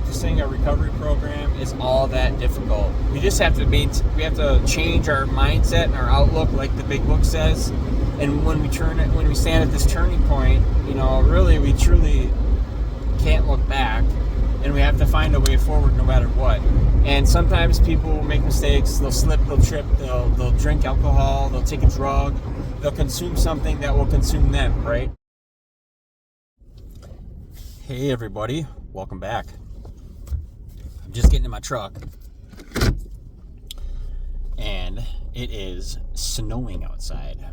practicing a recovery program is all that difficult. We just have to change our mindset and our outlook, like the big book says. And when we stand at this turning point, really we truly can't look back, and we have to find a way forward no matter what. And sometimes people will make mistakes. They'll slip, they'll trip, they'll drink alcohol, they'll take a drug, they'll consume something that will consume them, right? Hey everybody, welcome back. I'm just getting in my truck, and it is snowing outside.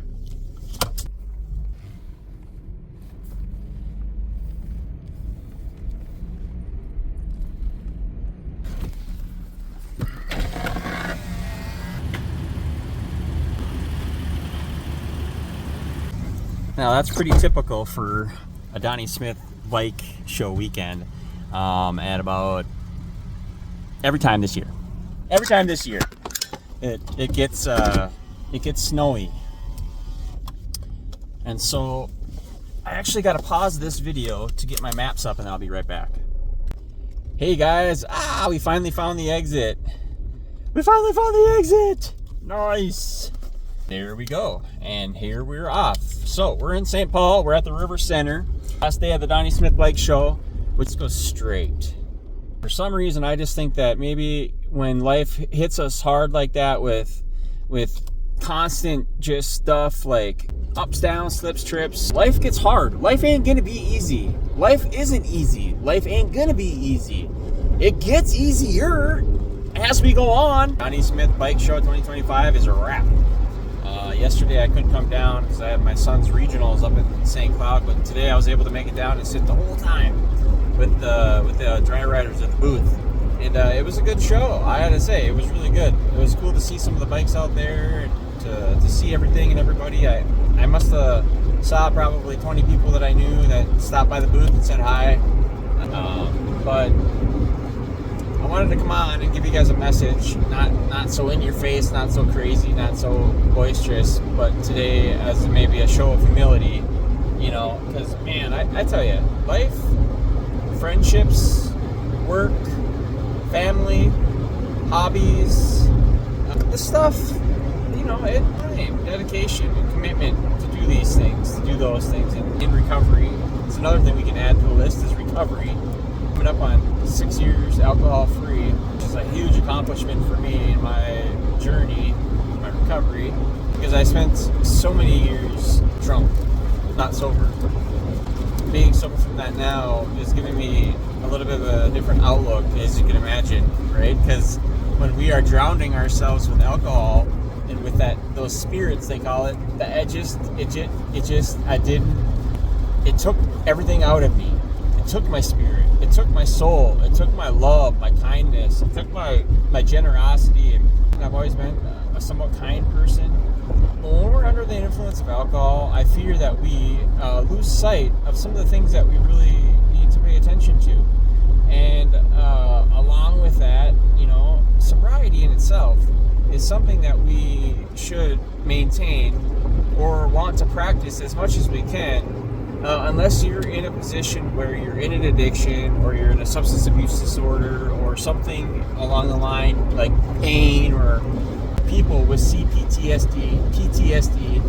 Now that's pretty typical for a Donnie Smith bike show weekend at about every time this year. It gets snowy. And so I actually got to pause this video to get my maps up, and I'll be right back. Hey guys, we finally found the exit. Nice. There we go. And here we're off. So we're in St. Paul. We're at the River Center. Last day of the Donnie Smith Bike Show. Let's go straight. For some reason, I just think that maybe when life hits us hard like that with constant just stuff like ups, downs, slips, trips, life gets hard. Life ain't gonna be easy. Life isn't easy. Life ain't gonna be easy. It gets easier as we go on. Donnie Smith Bike Show 2025 is a wrap. Yesterday I couldn't come down because I had my son's regionals up in St. Cloud, but today I was able to make it down and sit the whole time with the dry riders at the booth, and it was a good show. I had to say, it was really good. It was cool to see some of the bikes out there, and to see everything and everybody. I must have saw probably 20 people that I knew that stopped by the booth and said hi, but I wanted to come on and give you guys a message, not so in your face, not so crazy, not so boisterous, but today as maybe a show of humility, because man, I tell you, life, friendships, work, family, hobbies, this stuff, time, dedication, and commitment to do these things, to do those things, and in recovery. It's another thing we can add to the list is recovery. Coming up on 6 years alcohol-free, which is a huge accomplishment for me in my journey, my recovery, because I spent so many years drunk, not sober. Being sober from that now is giving me a little bit of a different outlook, as you can imagine, right? Because when we are drowning ourselves with alcohol and with those spirits, they call it, it took everything out of me. It took my spirit, it took my soul, it took my love, my kindness, it took my generosity, and I've always been a somewhat kind person. But when we're under the influence of alcohol, I fear that we lose sight of some of the things that we really need to pay attention to. And along with that, sobriety in itself is something that we should maintain or want to practice as much as we can. Unless you're in a position where you're in an addiction or you're in a substance abuse disorder or something along the line like pain, or people with CPTSD, PTSD,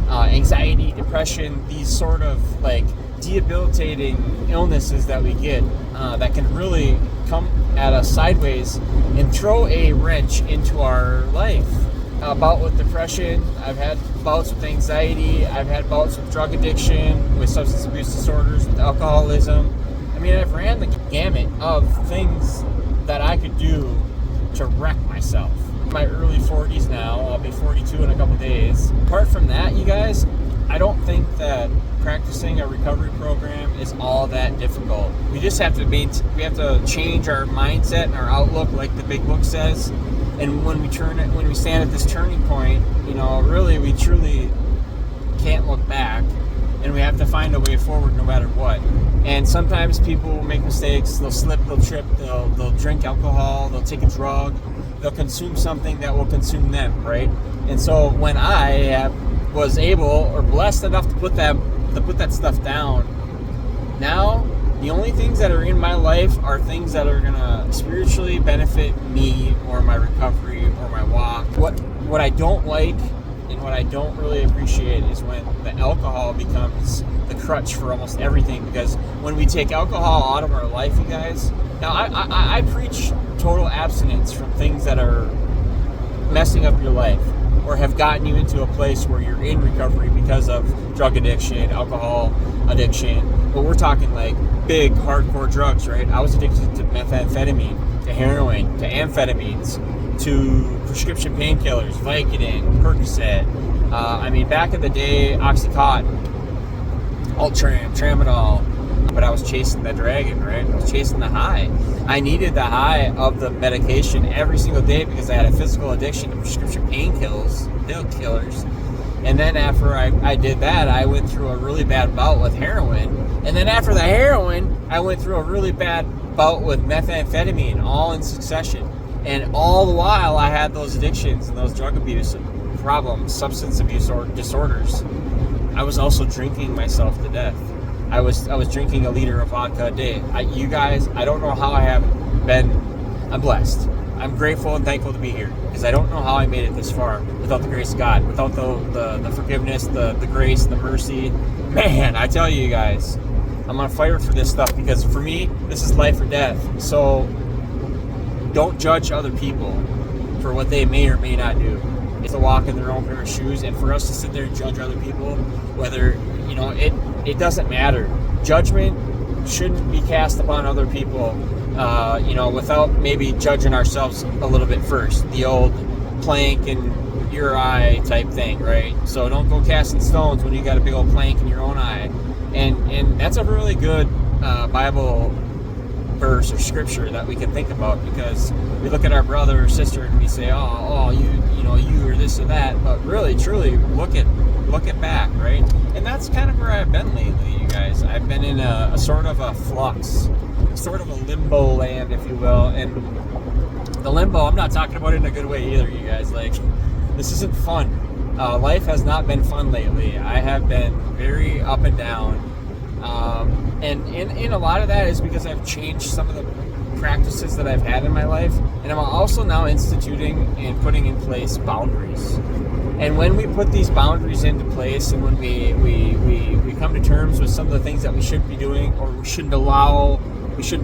anxiety, depression, these sort of like debilitating illnesses that we get that can really come at us sideways and throw a wrench into our life. Bout with depression, I've had bouts with anxiety, I've had bouts with drug addiction, with substance abuse disorders, with alcoholism. I mean, I've ran the gamut of things that I could do to wreck myself. In my early 40s now, I'll be 42 in a couple days. Apart from that, you guys, I don't think that practicing a recovery program is all that difficult. We just have to change our mindset and our outlook, like the big book says. And when we stand at this turning point, really we truly can't look back, and we have to find a way forward no matter what. And sometimes people will make mistakes. They'll slip, they'll trip, they'll drink alcohol, they'll take a drug, they'll consume something that will consume them, right? And so when I was able or blessed enough to put that stuff down, now The only things that are in my life are things that are gonna spiritually benefit me or my recovery or my walk. What I don't like and what I don't really appreciate is when the alcohol becomes the crutch for almost everything, because when we take alcohol out of our life, you guys, now I preach total abstinence from things that are messing up your life or have gotten you into a place where you're in recovery because of drug addiction, alcohol addiction. But we're talking like big hardcore drugs, right? I was addicted to methamphetamine, to heroin, to amphetamines, to prescription painkillers, Vicodin, Percocet. Back in the day, Oxycontin, Ultram, Tramadol. But I was chasing the dragon, right? I was chasing the high. I needed the high of the medication every single day because I had a physical addiction to prescription painkillers. And then after I did that, I went through a really bad bout with heroin. And then after the heroin, I went through a really bad bout with methamphetamine, all in succession. And all the while, I had those addictions and those drug abuse problems, substance abuse or disorders. I was also drinking myself to death. I was drinking a liter of vodka a day. You guys, I don't know how I have been. I'm blessed. I'm grateful and thankful to be here, because I don't know how I made it this far without the grace of God, without the forgiveness, the grace, the mercy. Man, I tell you guys, I'm on fire for this stuff, because for me, this is life or death. So don't judge other people for what they may or may not do. It's to walk in their own pair of shoes, and for us to sit there and judge other people, whether, it doesn't matter. Judgment shouldn't be cast upon other people, without maybe judging ourselves a little bit first. The old plank in your eye type thing, right? So don't go casting stones when you got a big old plank in your own eye. And that's a really good Bible verse or scripture that we can think about, because we look at our brother or sister and we say, you or this or that, but really truly look at back, right? And that's kind of where I've been lately, you guys. I've been in a sort of a flux, sort of a limbo land, if you will. And the limbo, I'm not talking about it in a good way either, you guys. Like, this isn't fun. Life has not been fun lately. I have been very up and down. And in a lot of that is because I've changed some of the practices that I've had in my life, and I'm also now instituting and putting in place boundaries. And when we put these boundaries into place, and when we come to terms with some of the things that we shouldn't be doing, or we shouldn't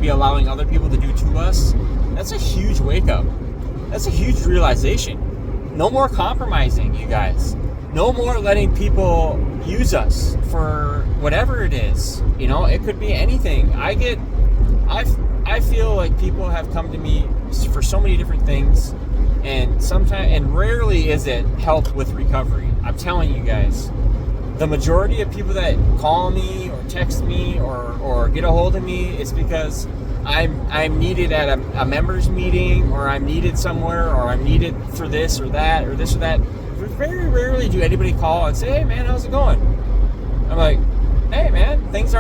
be allowing other people to do to us, that's a huge wake up. That's a huge realization. No more compromising, you guys. No more letting people use us for whatever it is. It could be anything. I feel like people have come to me for so many different things, and rarely is it help with recovery. I'm telling you guys, the majority of people that call me or text me or get a hold of me is because I'm needed at a members meeting, or I'm needed somewhere, or I'm needed for this or that or this or that. Very rarely do anybody call and say, "Hey man, how's it going?" I'm like, "Hey man, things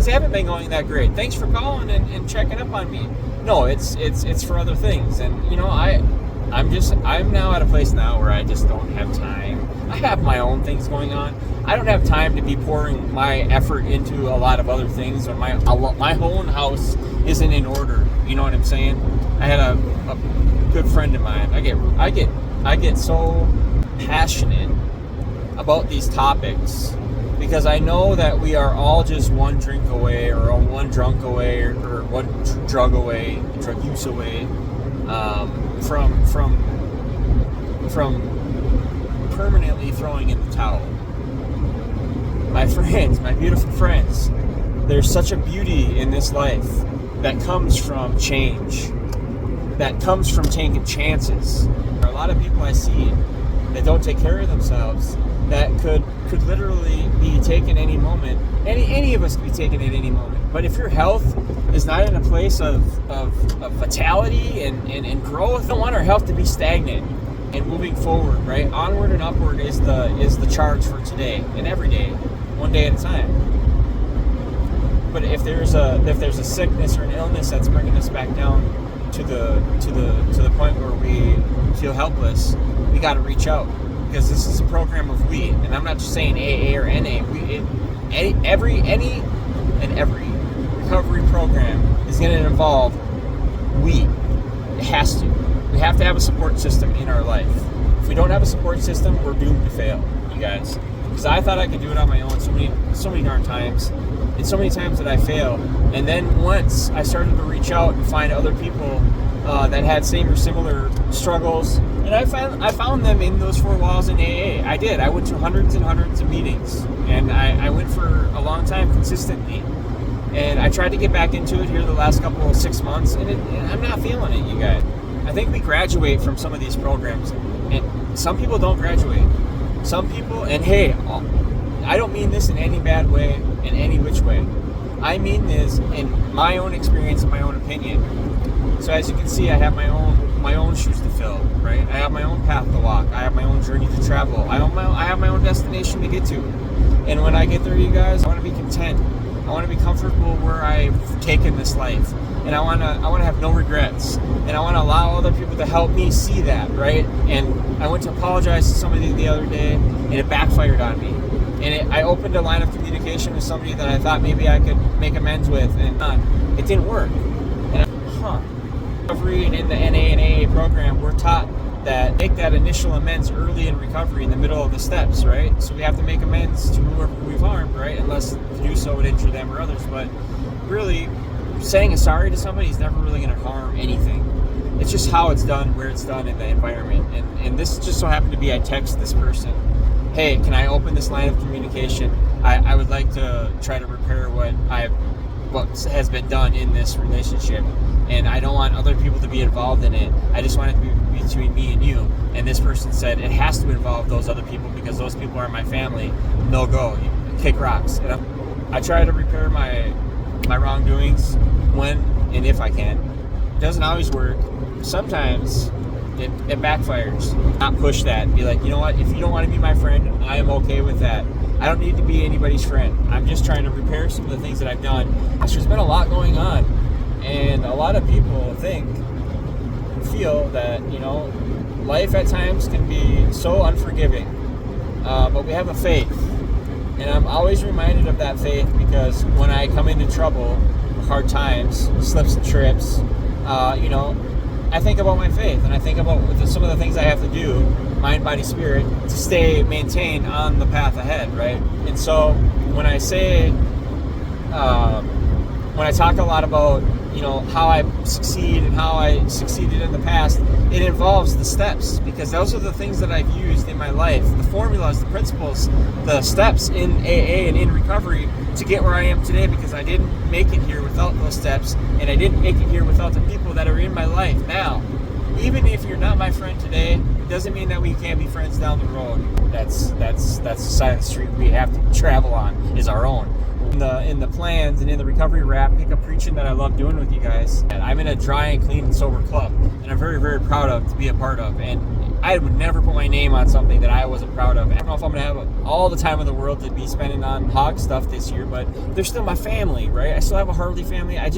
haven't been going that great. Thanks for calling and checking up on me." No, it's for other things. And I'm now at a place now where I just don't have time. I have my own things going on. I don't have time to be pouring my effort into a lot of other things when my own house isn't in order. You know what I'm saying? I had a good friend of mine. I get so passionate about these topics, because I know that we are all just one drink away, or one drunk away, or one drug use away from permanently throwing in the towel. My friends, my beautiful friends, there's such a beauty in this life that comes from change, that comes from taking chances. There are a lot of people I see that don't take care of themselves, that could literally be taken any moment. Any of us could be taken at any moment. But if your health is not in a place of vitality and growth, we don't want our health to be stagnant and moving forward, right? Onward and upward is the charge for today and every day, one day at a time. But if there's a sickness or an illness that's bringing us back down to the point where we feel helpless, we got to reach out, because this is a program of we, and I'm not just saying AA or NA. Every recovery program is going to involve it has to. We have to have a support system in our life. If we don't have a support system, we're doomed to fail, you guys. Because I thought I could do it on my own so many darn times. And so many times that I failed. And then once I started to reach out and find other people that had same or similar struggles, and I found them in those four walls in AA. I did. I went to hundreds and hundreds of meetings, and I went for a long time consistently. And I tried to get back into it here the last couple of 6 months, and I'm not feeling it, you guys. I think we graduate from some of these programs, and some people don't graduate. Some people, and hey, I don't mean this in any bad way, in any which way. I mean this in my own experience and my own opinion. So as you can see, I have my own shoes to fill, right? I have my own path to walk. I have my own journey to travel. I have my own destination to get to. And when I get there, you guys, I want to be content. I want to be comfortable where I've taken this life, and I want to have no regrets, and I want to allow other people to help me see that, right? And I went to apologize to somebody the other day, and it backfired on me. And I opened a line of communication with somebody that I thought maybe I could make amends with, and it didn't work. And recovery and in the NA and AA program, we're taught that make that initial amends early in recovery in the middle of the steps, right? So we have to make amends to whoever we've harmed, right? Unless to do so would injure them or others. But really, saying a sorry to somebody is never really going to harm anything. It's just how it's done, where it's done in the environment. And this just so happened to be, I text this person, hey, can I open this line of communication? I would like to try to repair what has been done in this relationship. And I don't want other people to be involved in it. I just want it to be between me and you. And this person said it has to involve those other people because those people are my family. No go. You kick rocks. And I try to repair my wrongdoings when and if I can. It doesn't always work. Sometimes it backfires. Not push that. Be like, you know what? If you don't want to be my friend, I am okay with that. I don't need to be anybody's friend. I'm just trying to repair some of the things that I've done. There's been a lot going on. And a lot of people feel that, life at times can be so unforgiving. But we have a faith. And I'm always reminded of that faith because when I come into trouble, hard times, slips and trips, I think about my faith. And I think about some of the things I have to do, mind, body, spirit, to stay maintained on the path ahead, right? And so when I say, when I talk a lot about how I succeed and how I succeeded in the past, it involves the steps because those are the things that I've used in my life, the formulas, the principles, the steps in AA and in recovery to get where I am today because I didn't make it here without those steps and I didn't make it here without the people that are in my life now. Even if you're not my friend today, it doesn't mean that we can't be friends down the road. That's the side of the street we have to travel on is our own. In the plans and in the recovery wrap, pick up preaching that I love doing with you guys. And I'm in a dry and clean and sober club, and I'm very, very proud of to be a part of. And I would never put my name on something that I wasn't proud of. I don't know if I'm gonna have all the time in the world to be spending on hog stuff this year, but they're still my family, right? I still have a Harley family. I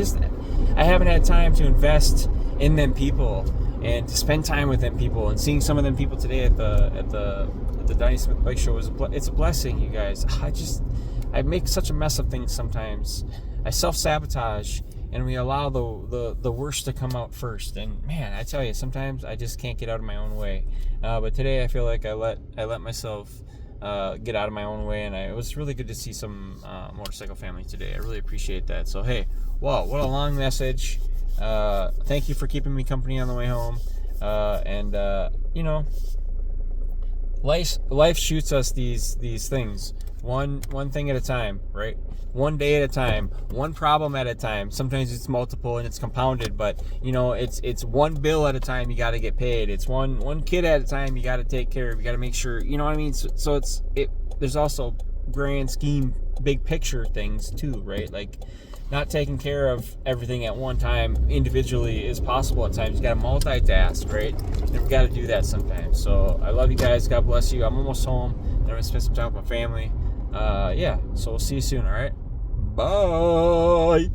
haven't had time to invest in them people and to spend time with them people. And seeing some of them people today at the Donnie Smith Bike Show it's a blessing, you guys. I make such a mess of things sometimes. I self-sabotage, and we allow the worst to come out first. And man, I tell you, sometimes I just can't get out of my own way. But today, I feel like I let myself get out of my own way, and it was really good to see some motorcycle family today. I really appreciate that. So hey, wow, what a long message. Thank you for keeping me company on the way home. Life shoots us these things. One thing at a time, right? One day at a time, one problem at a time. Sometimes it's multiple and it's compounded, but it's one bill at a time you got to get paid. It's one kid at a time you got to take care of. You got to make sure, you know what I mean? So there's also grand scheme, big picture things too, right? Like not taking care of everything at one time individually is possible at times. You got to multitask, right? And we got to do that sometimes. So I love you guys. God bless you. I'm almost home. I'm going to spend some time with my family. So we'll see you soon, all right? Bye.